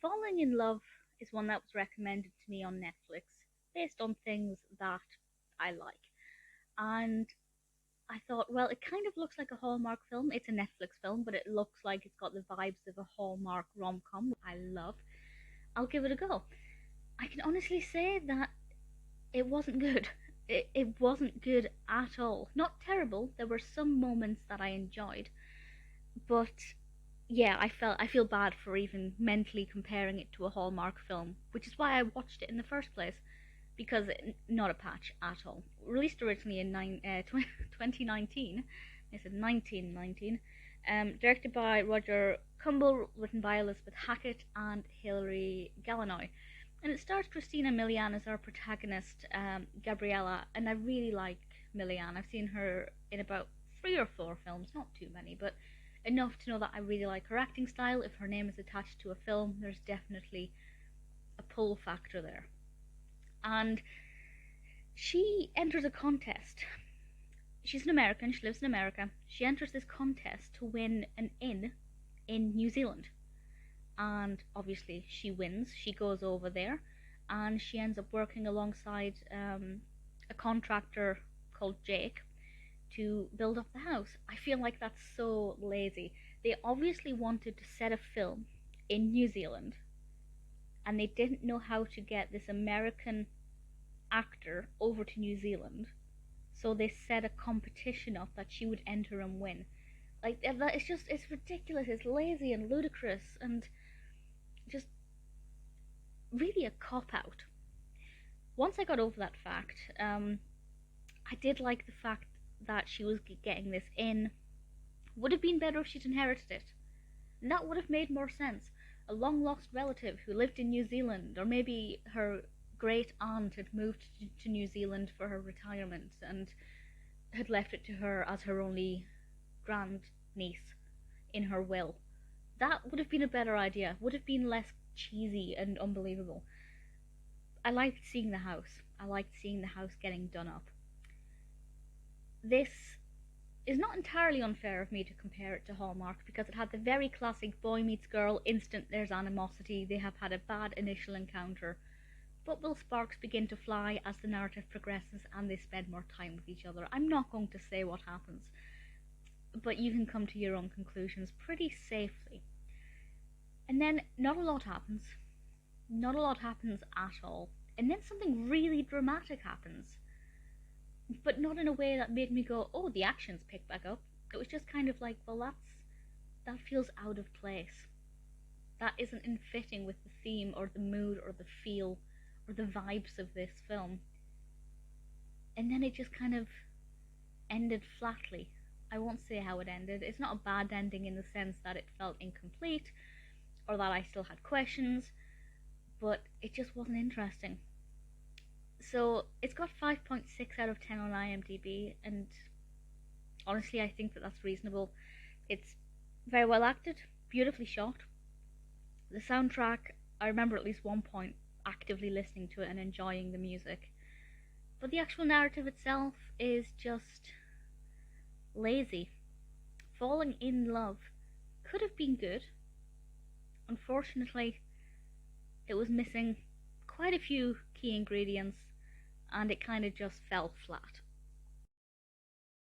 Falling in Love is one that was recommended to me on Netflix based on things that I like. And I thought, well, it kind of looks like a Hallmark film. It's a Netflix film, but it looks like it's got the vibes of a Hallmark rom com, which I love. I'll give it a go. I can honestly say that it wasn't good. It wasn't good at all. Not terrible. There were some moments that I enjoyed, but yeah, I feel bad for even mentally comparing it to a Hallmark film, which is why I watched it in the first place. Because not a patch at all. Released originally in 2019. I said 1919. Directed by Roger Kumble, written by Elizabeth Hackett and Hilary Galanoy. And it stars Christina Milian as our protagonist, Gabriela, and I really like Milian. I've seen her in about 3 or 4 films, not too many, but enough to know that I really like her acting style. If her name is attached to a film, there's definitely a pull factor there. And she enters a contest. She's an American, she lives in America. She enters this contest to win an inn in New Zealand. And obviously she wins. She goes over there and she ends up working alongside a contractor called Jake to build up the house. I feel like that's so lazy. They obviously wanted to set a film in New Zealand and they didn't know how to get this American actor over to New Zealand, so they set a competition up that she would enter and win. Like that, it's ridiculous. It's lazy and ludicrous, and just really a cop out. Once I got over that fact, I did like the fact that she was getting this in. Would have been better if she'd inherited it. And that would have made more sense. A long lost relative who lived in New Zealand, or maybe her great aunt had moved to New Zealand for her retirement and had left it to her as her only grand niece in her will. That would have been a better idea, would have been less cheesy and unbelievable. I liked seeing the house. I liked seeing the house getting done up. This is not entirely unfair of me to compare it to Hallmark because it had the very classic boy meets girl, instant there's animosity, they have had a bad initial encounter, but will sparks begin to fly as the narrative progresses and they spend more time with each other. I'm not going to say what happens, but you can come to your own conclusions pretty safely. And then not a lot happens. Not a lot happens at all. And then something really dramatic happens. But not in a way that made me go, oh, the action's picked back up. It was just kind of like, well, that feels out of place. That isn't in fitting with the theme or the mood or the feel or the vibes of this film. And then it just kind of ended flatly. I won't say how it ended. It's not a bad ending in the sense that it felt incomplete or that I still had questions, but it just wasn't interesting. So it's got 5.6 out of 10 on IMDb, and honestly I think that that's reasonable. It's very well acted, beautifully shot. The soundtrack, I remember at least one point actively listening to it and enjoying the music. But the actual narrative itself is just lazy. Falling in Love could have been good. Unfortunately, it was missing quite a few key ingredients and it kind of just fell flat.